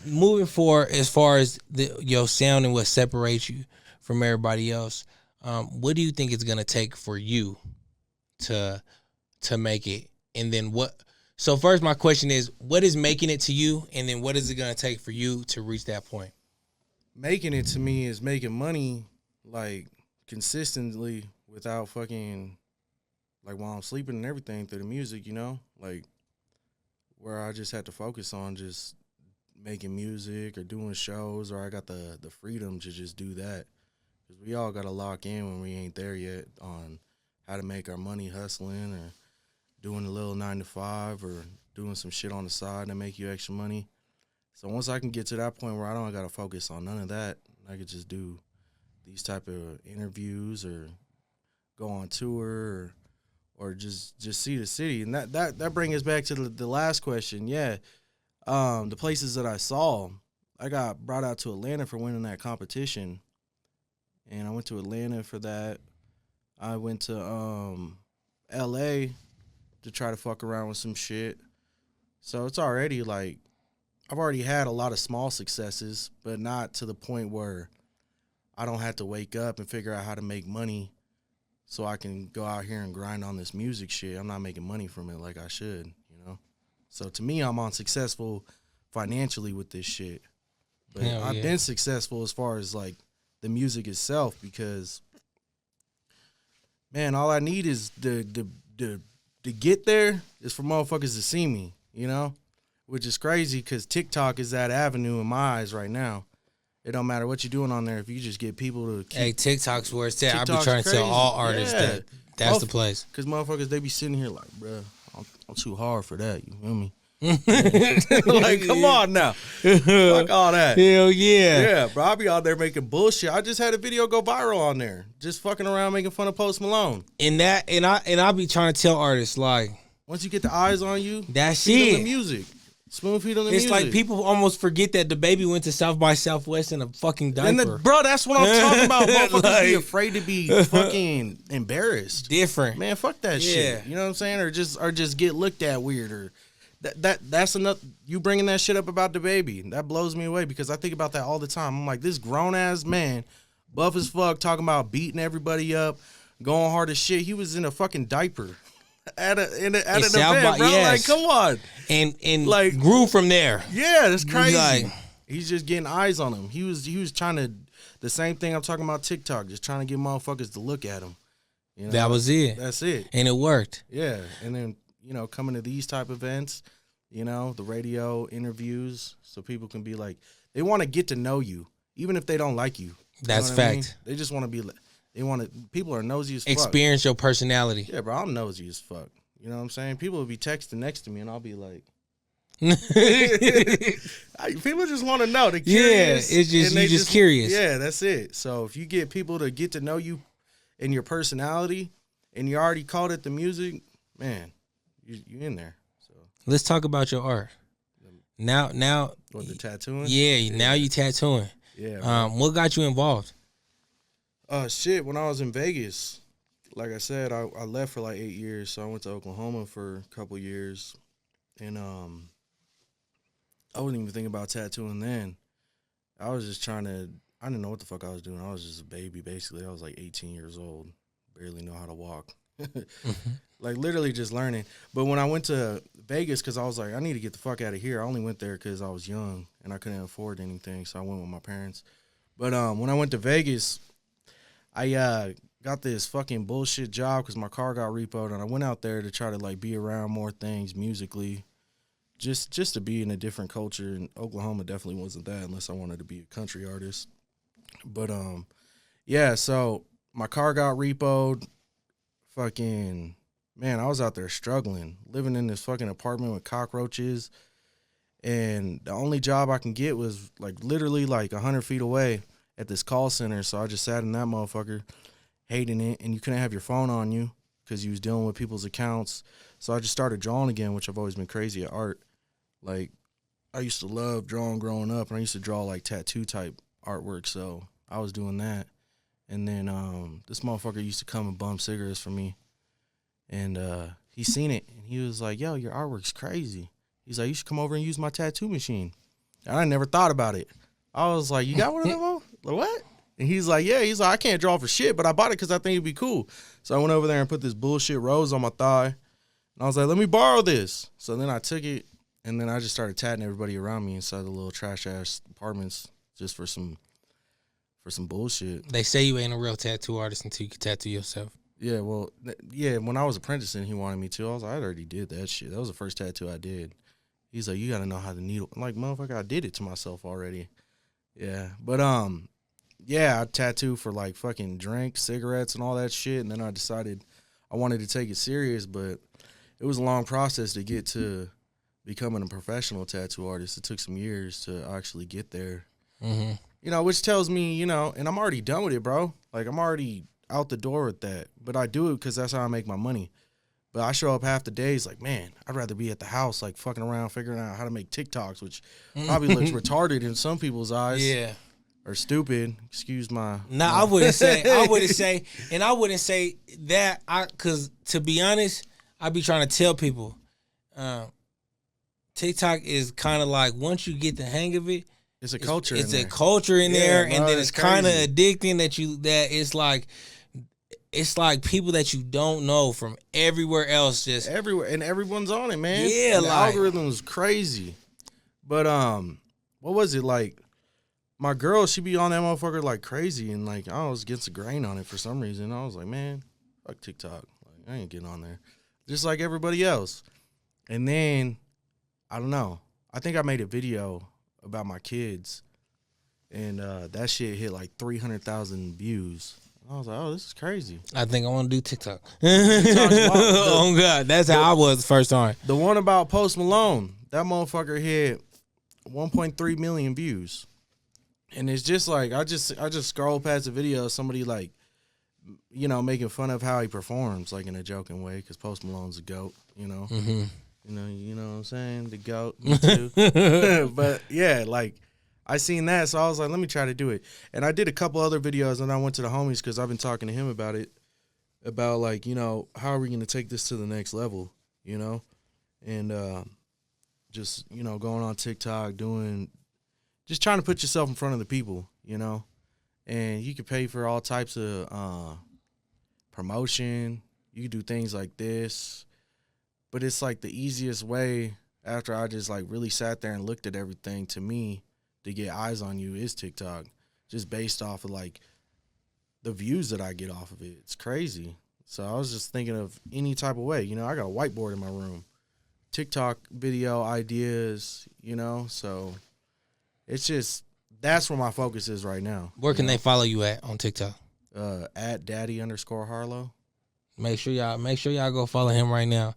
moving forward, as far as your sound and what separates you from everybody else, what do you think it's gonna take for you to make it? And then what? So first, my question is, what is making it to you, and then what is it gonna take for you to reach that point? Making it to me is making money like consistently without fucking like while I'm sleeping and everything through the music, you know, like where I just had to focus on just making music or doing shows, or I got the freedom to just do that. Because we all got to lock in when we ain't there yet on how to make our money hustling or doing a little 9 to 5 or doing some shit on the side to make you extra money. So once I can get to that point where I don't got to focus on none of that, I could just do these type of interviews or go on tour or just see the city. And that brings us back to the last question. Yeah. The places that I saw, I got brought out to Atlanta for winning that competition. And I went to Atlanta for that. I went to LA to try to fuck around with some shit. So it's already like, I've already had a lot of small successes, but not to the point where I don't have to wake up and figure out how to make money so I can go out here and grind on this music shit. I'm not making money from it like I should, you know? So to me, I'm unsuccessful financially with this shit. But I've been successful as far as like the music itself because, man, all I need is to get there is for motherfuckers to see me, you know? Which is crazy because TikTok is that avenue in my eyes right now. It don't matter what you're doing on there if you just get people to keep. Hey, TikTok's where it's at. I be trying to tell all artists that's the place. Because motherfuckers, they be sitting here like, bruh, I'm too hard for that. You feel me? Like, come on now. Fuck all that. Hell yeah. Yeah, bro. I be out there making bullshit. I just had a video go viral on there. Just fucking around making fun of Post Malone. And I be trying to tell artists, like, once you get the eyes on you, that's feed it. them the music. Spoon feed on the music. It's like people almost forget that the baby went to South by Southwest in a fucking diaper. Bro, that's what I'm talking about. Motherfuckers like, be afraid to be fucking embarrassed. Different. Man, fuck that shit. You know what I'm saying? Or just get looked at weird. Or that's enough. You bringing that shit up about the baby. That blows me away because I think about that all the time. I'm like, this grown-ass man, buff as fuck, talking about beating everybody up, going hard as shit. He was in a fucking diper. At an event, bro. Yes. Like, come on. And like grew from there. Yeah, that's crazy. Like, he's just getting eyes on him. He was trying to, the same thing I'm talking about TikTok, just trying to get motherfuckers to look at him. You know? That was it. That's it. And it worked. Yeah. And then, you know, coming to these type of events, you know, the radio interviews, so people can be like, they want to get to know you, even if they don't like you. That's fact. I mean? They just want to be people are nosy as fuck. Experience your personality. Yeah, bro, I'm nosy as fuck. You know what I'm saying? People will be texting next to me, and I'll be like, people just want to know. They're curious. Yeah, it's just you just curious. Yeah, that's it. So if you get people to get to know you and your personality, and you already called it the music, man, you in there. So let's talk about your art. Now, what, the tattooing? Yeah, now you tattooing. Yeah. What got you involved? Shit, when I was in Vegas, like I said, I left for like 8 years, so I went to Oklahoma for a couple years, and I wasn't even thinking about tattooing then. I was just I didn't know what the fuck I was doing. I was just a baby, basically. I was like 18 years old, barely know how to walk. Like, literally just learning. But when I went to Vegas, because I was like, I need to get the fuck out of here. I only went there because I was young, and I couldn't afford anything, so I went with my parents. But when I went to Vegas, I got this fucking bullshit job because my car got repoed, and I went out there to try to like be around more things musically, just to be in a different culture. And Oklahoma definitely wasn't that unless I wanted to be a country artist. But yeah, so my car got repoed. Fucking man, I was out there struggling, living in this fucking apartment with cockroaches, and the only job I can get was like literally like 100 feet away at this call center. So I just sat in that motherfucker, hating it, and you couldn't have your phone on you because you was dealing with people's accounts. So I just started drawing again, which I've always been crazy at art. Like, I used to love drawing growing up, and I used to draw like tattoo type artwork. So I was doing that. And then this motherfucker used to come and bum cigarettes for me. And he seen it, and he was like, yo, your artwork's crazy. He's like, you should come over and use my tattoo machine. And I never thought about it. I was like, you got one of them? Like, what? And he's like, yeah. He's like, I can't draw for shit, but I bought it because I think it'd be cool. So I went over there and put this bullshit rose on my thigh. And I was like, let me borrow this. So then I took it, and then I just started tatting everybody around me inside the little trash-ass apartments just for some bullshit. They say you ain't a real tattoo artist until you can tattoo yourself. Yeah, well, yeah, when I was apprenticing, he wanted me to. I was like, I already did that shit. That was the first tattoo I did. He's like, you got to know how to needle. I'm like, motherfucker, I did it to myself already. Yeah, but, yeah, I tattooed for, like, fucking drinks, cigarettes, and all that shit, and then I decided I wanted to take it serious, but it was a long process to get to becoming a professional tattoo artist. It took some years to actually get there. Mm-hmm. You know, which tells me, you know, and I'm already done with it, bro. Like, I'm already out the door with that. But I do it because that's how I make my money. But I show up half the days like, man, I'd rather be at the house, like, fucking around, figuring out how to make TikToks, which probably looks retarded in some people's eyes. Yeah. Or stupid. Excuse my... No, I wouldn't say that. Because, to be honest, I be trying to tell people, TikTok is kind of like, once you get the hang of it, it's a culture. It's a culture in there, and then it's kind of addicting that it's like people that you don't know from everywhere else, just everywhere, and everyone's on it, man. Yeah, the algorithm is crazy. But what was it like? My girl, she be on that motherfucker like crazy, and like I was against the grain on it for some reason. I was like, man, fuck TikTok. Like I ain't getting on there, just like everybody else. And then I don't know. I think I made a video about my kids, and that shit hit like 300,000 views. I was like, oh, this is crazy. I think I want to do TikTok. Oh God, that's how I was the first time. The one about Post Malone, that motherfucker hit 1.3 million views, and it's just like I just scrolled past the video of somebody like, you know, making fun of how he performs, like in a joking way, because Post Malone's a goat, you know. Mm-hmm. You know what I'm saying? The goat, me too. But yeah, like I seen that, so I was like, let me try to do it. And I did a couple other videos, and I went to the homies because I've been talking to him about it, about like, you know, how are we going to take this to the next level, you know? And just, you know, going on TikTok, just trying to put yourself in front of the people, you know? And you can pay for all types of promotion. You can do things like this. But it's like the easiest way after I just like really sat there and looked at everything to me to get eyes on you is TikTok. Just based off of like the views that I get off of it. It's crazy. So I was just thinking of any type of way. You know, I got a whiteboard in my room. TikTok video ideas, you know. So it's just, that's where my focus is right now. Where can they follow you at on TikTok? At daddy_Harlow. Make sure y'all go follow him right now.